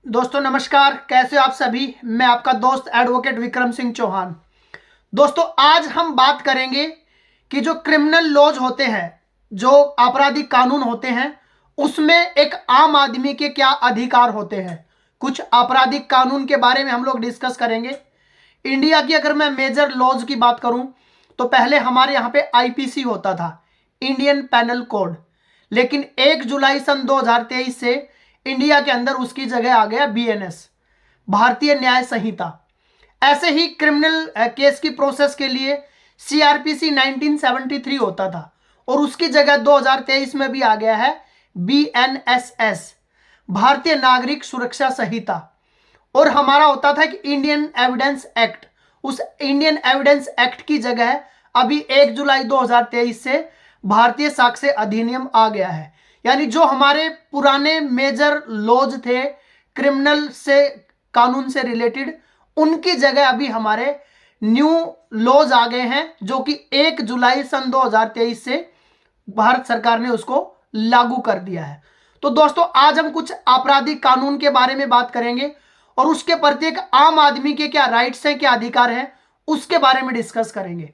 दोस्तों नमस्कार, कैसे हो आप सभी। मैं आपका दोस्त एडवोकेट विक्रम सिंह चौहान। दोस्तों आज हम बात करेंगे कि जो क्रिमिनल लॉज होते हैं, जो आपराधिक कानून होते हैं, उसमें एक आम आदमी के क्या अधिकार होते हैं। कुछ आपराधिक कानून के बारे में हम लोग डिस्कस करेंगे। इंडिया की अगर मैं मेजर लॉज की बात करूं तो पहले हमारे यहाँ पे आईपीसी होता था, इंडियन पैनल कोड। लेकिन 1 जुलाई सन 2023 से इंडिया के अंदर उसकी जगह आ गया बीएनएस, भारतीय न्याय संहिता। ऐसे ही क्रिमिनल केस की प्रोसेस के लिए सीआरपीसी 1973 होता था और उसकी जगह 2023 में भी आ गया है बीएनएसएस, भारतीय नागरिक सुरक्षा संहिता। और हमारा होता था कि इंडियन एविडेंस एक्ट। उस इंडियन एविडेंस एक्ट की जगह अभी 1 जुलाई 2023 से भारतीय साक्ष्य अधिनियम आ गया है। यानी जो हमारे पुराने मेजर लॉज थे क्रिमिनल से कानून से रिलेटेड, उनकी जगह अभी हमारे न्यू लॉज आ गए हैं, जो कि 1 जुलाई सन 2023 से भारत सरकार ने उसको लागू कर दिया है। तो दोस्तों आज हम कुछ आपराधिक कानून के बारे में बात करेंगे और उसके प्रति एक आम आदमी के क्या राइट्स हैं, क्या अधिकार हैं, उसके बारे में डिस्कस करेंगे।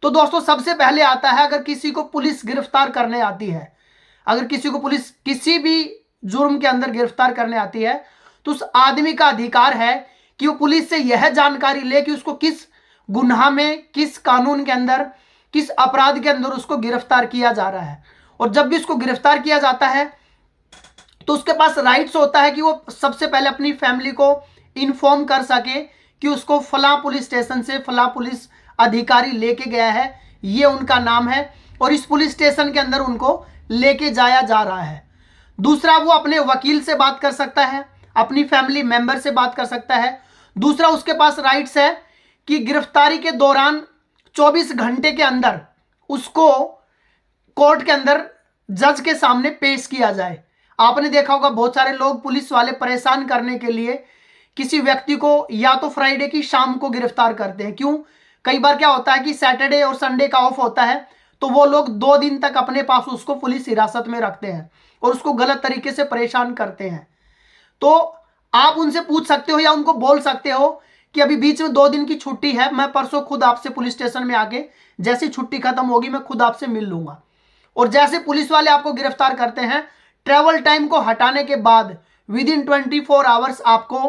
तो दोस्तों सबसे पहले आता है, अगर किसी को पुलिस गिरफ्तार करने आती है, अगर किसी को पुलिस किसी भी जुर्म के अंदर गिरफ्तार करने आती है, तो उस आदमी का अधिकार है कि वो पुलिस से यह जानकारी ले कि उसको किस गुनाह में, किस कानून के अंदर, किस अपराध के अंदर उसको गिरफ्तार किया जा रहा है। और जब भी उसको गिरफ्तार किया जाता है तो उसके पास राइट्स होता है कि वो सबसे पहले अपनी फैमिली को इन्फॉर्म कर सके कि उसको फला पुलिस स्टेशन से फला पुलिस अधिकारी लेके गया है, ये उनका नाम है और इस पुलिस स्टेशन के अंदर उनको लेके जाया जा रहा है। दूसरा, वो अपने वकील से बात कर सकता है, अपनी फैमिली मेंबर से बात कर सकता है। दूसरा, उसके पास राइट्स है कि गिरफ्तारी के दौरान 24 घंटे के अंदर उसको कोर्ट के अंदर जज के सामने पेश किया जाए। आपने देखा होगा बहुत सारे लोग, पुलिस वाले परेशान करने के लिए किसी व्यक्ति को या तो फ्राइडे की शाम को गिरफ्तार करते हैं। क्यों? कई बार क्या होता है कि सैटरडे और संडे का ऑफ होता है, तो वो लोग 2 दिन तक अपने पास उसको पुलिस हिरासत में रखते हैं और उसको गलत तरीके से परेशान करते हैं। तो आप उनसे पूछ सकते हो या उनको बोल सकते हो कि अभी बीच में 2 दिन की छुट्टी है, मैं परसों खुद आपसे पुलिस स्टेशन में आके, जैसी छुट्टी खत्म होगी मैं खुद आपसे मिल लूंगा। और जैसे पुलिस वाले आपको गिरफ्तार करते हैं, ट्रेवल टाइम को हटाने के बाद विद इन 24 आवर्स आपको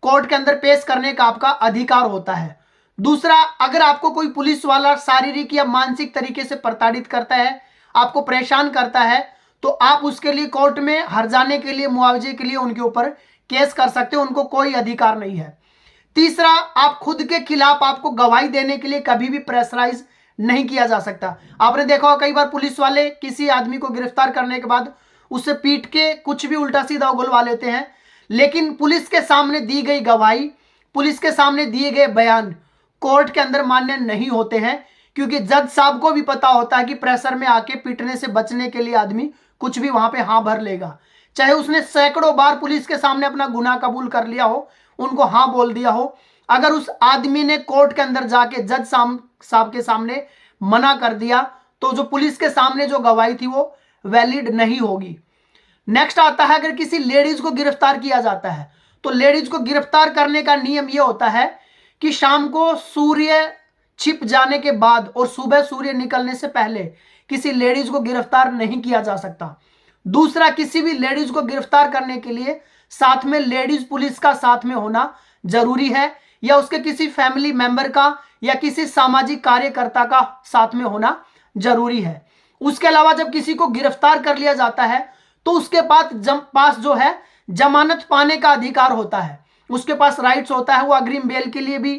कोर्ट के अंदर पेश करने का आपका अधिकार होता है। दूसरा, अगर आपको कोई पुलिस वाला शारीरिक या मानसिक तरीके से प्रताड़ित करता है, आपको परेशान करता है, तो आप उसके लिए कोर्ट में हर्जाने के लिए, मुआवजे के लिए उनके ऊपर केस कर सकते हो, उनको कोई अधिकार नहीं है। तीसरा, आप खुद के खिलाफ आपको गवाही देने के लिए कभी भी प्रेशराइज नहीं किया जा सकता। आपने देखा होगा कई बार पुलिस वाले किसी आदमी को गिरफ्तार करने के बाद उसे पीट के कुछ भी उल्टा सीधा उगलवा लेते हैं, लेकिन पुलिस के सामने दी गई गवाही, पुलिस के सामने दिए गए बयान कोर्ट के अंदर मान्य नहीं होते हैं, क्योंकि जज साहब को भी पता होता है कि प्रेशर में आके पीटने से बचने के लिए आदमी कुछ भी वहां पे हाँ भर लेगा। चाहे उसने सैकड़ों बार पुलिस के सामने अपना गुनाह कबूल कर लिया हो, उनको हाँ बोल दिया हो, अगर उस आदमी ने कोर्ट के अंदर जाके जज साहब के सामने मना कर दिया, तो जो पुलिस के सामने जो गवाही थी वो वैलिड नहीं होगी। नेक्स्ट आता है, अगर किसी लेडीज को गिरफ्तार किया जाता है, तो लेडीज को गिरफ्तार करने का नियम यह होता है कि शाम को सूर्य छिप जाने के बाद और सुबह सूर्य निकलने से पहले किसी लेडीज को गिरफ्तार नहीं किया जा सकता। दूसरा, किसी भी लेडीज को गिरफ्तार करने के लिए साथ में लेडीज पुलिस का साथ में होना जरूरी है, या उसके किसी फैमिली मेंबर का या किसी सामाजिक कार्यकर्ता का साथ में होना जरूरी है। उसके अलावा जब किसी को गिरफ्तार कर लिया जाता है तो उसके पास जो है जमानत पाने का अधिकार होता है, उसके पास राइट्स होता है। वो अग्रिम बेल के लिए भी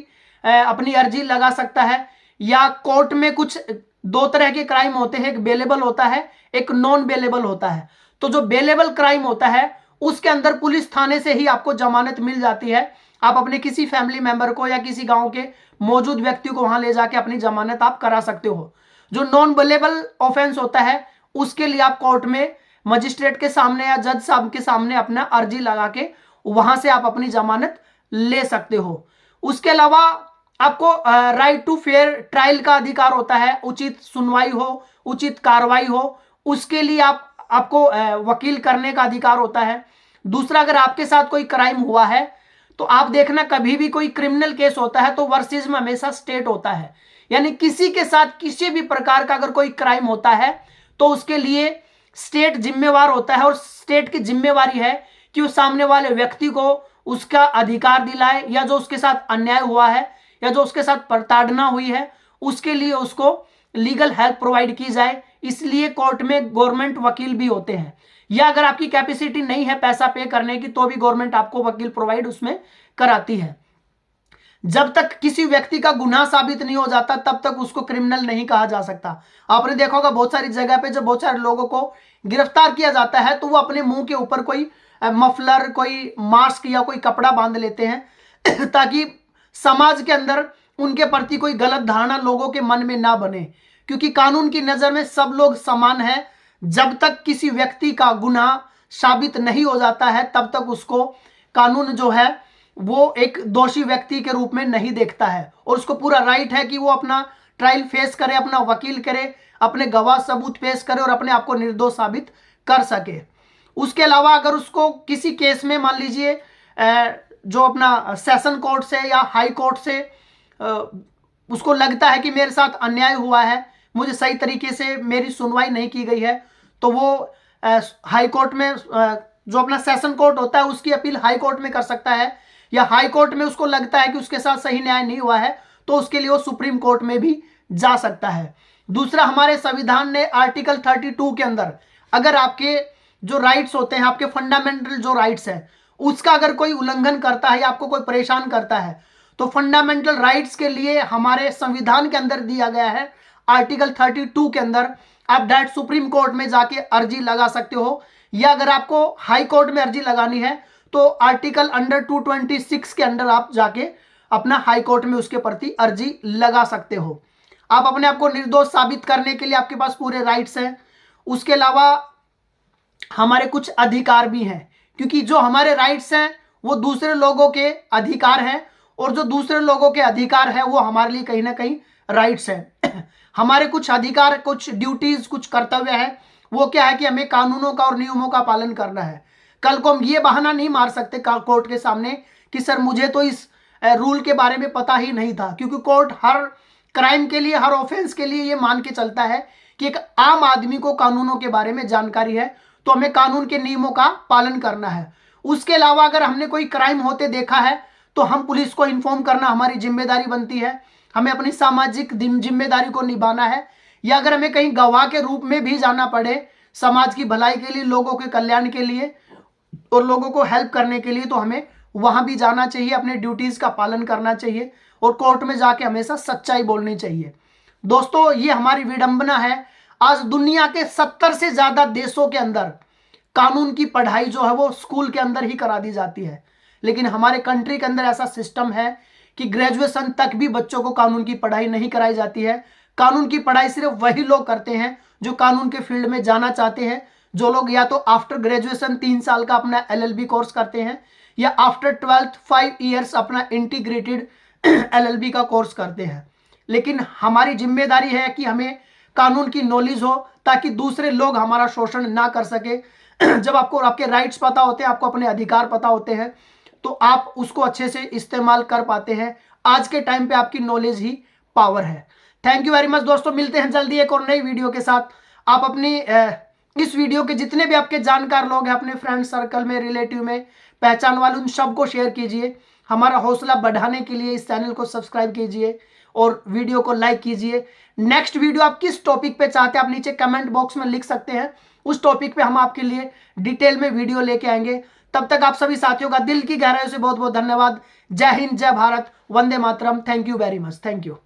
अपनी अर्जी लगा सकता है, या कोर्ट में कुछ 2 तरह के क्राइम होते हैं, एक बेलेबल होता है, एक नॉन बेलेबल होता है। तो जो बेलेबल क्राइम होता है उसके अंदर पुलिस थाने से ही आपको जमानत मिल जाती है। आप अपने किसी फैमिली मेंबर को या किसी गांव के मौजूद व्यक्ति को वहां ले जाके अपनी जमानत आप करा सकते हो। जो नॉन बेलेबल ऑफेंस होता है उसके लिए आप कोर्ट में मजिस्ट्रेट के सामने या जज साहब के सामने अपना अर्जी लगा के वहां से आप अपनी जमानत ले सकते हो। उसके अलावा आपको राइट टू फेयर ट्रायल का अधिकार होता है, उचित सुनवाई हो, उचित कार्रवाई हो, उसके लिए आपको वकील करने का अधिकार होता है। दूसरा, अगर आपके साथ कोई क्राइम हुआ है तो आप देखना कभी भी कोई क्रिमिनल केस होता है तो वर्सेस में हमेशा स्टेट होता है, यानी किसी के साथ किसी भी प्रकार का अगर कोई क्राइम होता है तो उसके लिए स्टेट जिम्मेवार होता है, और स्टेट की जिम्मेवारी है कि उस सामने वाले व्यक्ति को उसका अधिकार दिलाए, या जो उसके साथ अन्याय हुआ है या जो उसके साथ प्रताड़ना हुई है उसके लिए उसको लीगल हेल्प प्रोवाइड की जाए। इसलिए कोर्ट में गवर्नमेंट वकील भी होते हैं, या अगर आपकी कैपेसिटी नहीं है पैसा पे करने की तो भी गवर्नमेंट आपको वकील प्रोवाइड उसमें कराती है। जब तक किसी व्यक्ति का गुनाह साबित नहीं हो जाता तब तक उसको क्रिमिनल नहीं कहा जा सकता। आपने देखा होगा बहुत सारी जगह पे जब बहुत सारे लोगों को गिरफ्तार किया जाता है तो वो अपने मुंह के ऊपर कोई मफलर, कोई मास्क या कोई कपड़ा बांध लेते हैं ताकि समाज के अंदर उनके प्रति कोई गलत धारणा लोगों के मन में ना बने, क्योंकि कानून की नजर में सब लोग समान हैं। जब तक किसी व्यक्ति का गुनाह साबित नहीं हो जाता है तब तक उसको कानून जो है वो एक दोषी व्यक्ति के रूप में नहीं देखता है, और उसको पूरा राइट है कि वो अपना ट्रायल फेस करे, अपना वकील करे, अपने गवाह सबूत पेश करे और अपने आप को निर्दोष साबित कर सके। उसके अलावा अगर उसको किसी केस में मान लीजिए जो अपना सेशन कोर्ट से या हाई कोर्ट से उसको लगता है कि मेरे साथ अन्याय हुआ है, मुझे सही तरीके से मेरी सुनवाई नहीं की गई है, तो वो हाई कोर्ट में जो अपना सेशन कोर्ट होता है उसकी अपील हाई कोर्ट में कर सकता है, या हाई कोर्ट में उसको लगता है कि उसके साथ सही न्याय नहीं हुआ है तो उसके लिए वो सुप्रीम कोर्ट में भी जा सकता है। दूसरा, हमारे संविधान ने आर्टिकल 32 के अंदर अगर आपके जो राइट्स होते हैं, आपके फंडामेंटल जो राइट्स हैं, उसका अगर कोई उल्लंघन करता है या आपको कोई परेशान करता है तो फंडामेंटल राइट्स के लिए हमारे संविधान के अंदर दिया गया है आर्टिकल 32 के अंदर आप डायरेक्ट सुप्रीम कोर्ट में जाके अर्जी लगा सकते हो, या अगर आपको हाई कोर्ट में अर्जी लगानी है तो आर्टिकल अंडर 226 के अंडर आप जाके अपना हाई कोर्ट में उसके प्रति अर्जी लगा सकते हो। आप अपने आप को निर्दोष साबित करने के लिए आपके पास पूरे राइट्स हैं। उसके अलावा हमारे कुछ अधिकार भी हैं, क्योंकि जो हमारे राइट्स हैं वो दूसरे लोगों के अधिकार हैं, और जो दूसरे लोगों के अधिकार है वो हमारे लिए कहीं ना कहीं राइट्स हैं। हमारे कुछ अधिकार, कुछ ड्यूटीज, कुछ कर्तव्य है, वो क्या है कि हमें कानूनों का और नियमों का पालन करना है। कल को हम ये बहाना नहीं मार सकते कोर्ट के सामने कि सर मुझे तो इस रूल के बारे में पता ही नहीं था, क्योंकि कोर्ट हर क्राइम के लिए, हर ऑफेंस के लिए ये मान के चलता है कि एक आम आदमी को कानूनों के बारे में जानकारी है तो हमें कानून के नियमों का पालन करना है। उसके अलावा अगर हमने कोई क्राइम होते देखा है तो हम पुलिस को इन्फॉर्म करना हमारी जिम्मेदारी बनती है, हमें अपनी सामाजिक जिम्मेदारी को निभाना है, या अगर हमें कहीं गवाह के रूप में भी जाना पड़े समाज की भलाई के लिए, लोगों के कल्याण के लिए और लोगों को हेल्प करने के लिए, तो हमें वहां भी जाना चाहिए, अपने ड्यूटीज का पालन करना चाहिए और कोर्ट में जाके हमेशा सच्चाई बोलनी चाहिए। दोस्तों, ये हमारी विडंबना है, आज दुनिया के 70 से ज्यादा देशों के अंदर कानून की पढ़ाई जो है वो स्कूल के अंदर ही करा दी जाती है, लेकिन हमारे कंट्री के अंदर ऐसा सिस्टम है कि ग्रेजुएशन तक भी बच्चों को कानून की पढ़ाई नहीं कराई जाती है। कानून की पढ़ाई सिर्फ वही लोग करते हैं जो कानून के फील्ड में जाना चाहते हैं, जो लोग या तो आफ्टर ग्रेजुएशन 3 साल का अपना LLB कोर्स करते हैं, या आफ्टर 12th 5 ईयर्स अपना इंटीग्रेटेड LLB का कोर्स करते हैं। लेकिन हमारी जिम्मेदारी है कि हमें कानून की नॉलेज हो ताकि दूसरे लोग हमारा शोषण ना कर सके। जब आपको आपके राइट्स पता होते हैं, आपको अपने अधिकार पता होते हैं, तो आप उसको अच्छे से इस्तेमाल कर पाते हैं। आज के टाइम पे आपकी नॉलेज ही पावर है। थैंक यू वेरी मच दोस्तों, मिलते हैं जल्दी एक और नई वीडियो के साथ। आप अपनी इस वीडियो के जितने भी आपके जानकार लोग हैं, अपने फ्रेंड सर्कल में, रिलेटिव में, पहचान वाले, उन सबको शेयर कीजिए। हमारा हौसला बढ़ाने के लिए इस चैनल को सब्सक्राइब कीजिए और वीडियो को लाइक कीजिए। नेक्स्ट वीडियो आप किस टॉपिक पे चाहते हैं आप नीचे कमेंट बॉक्स में लिख सकते हैं, उस टॉपिक पे हम आपके लिए डिटेल में वीडियो लेके आएंगे। तब तक आप सभी साथियों का दिल की गहराइयों से बहुत बहुत धन्यवाद। जय हिंद, जय भारत, वंदे मातरम। Thank you very much. Thank you.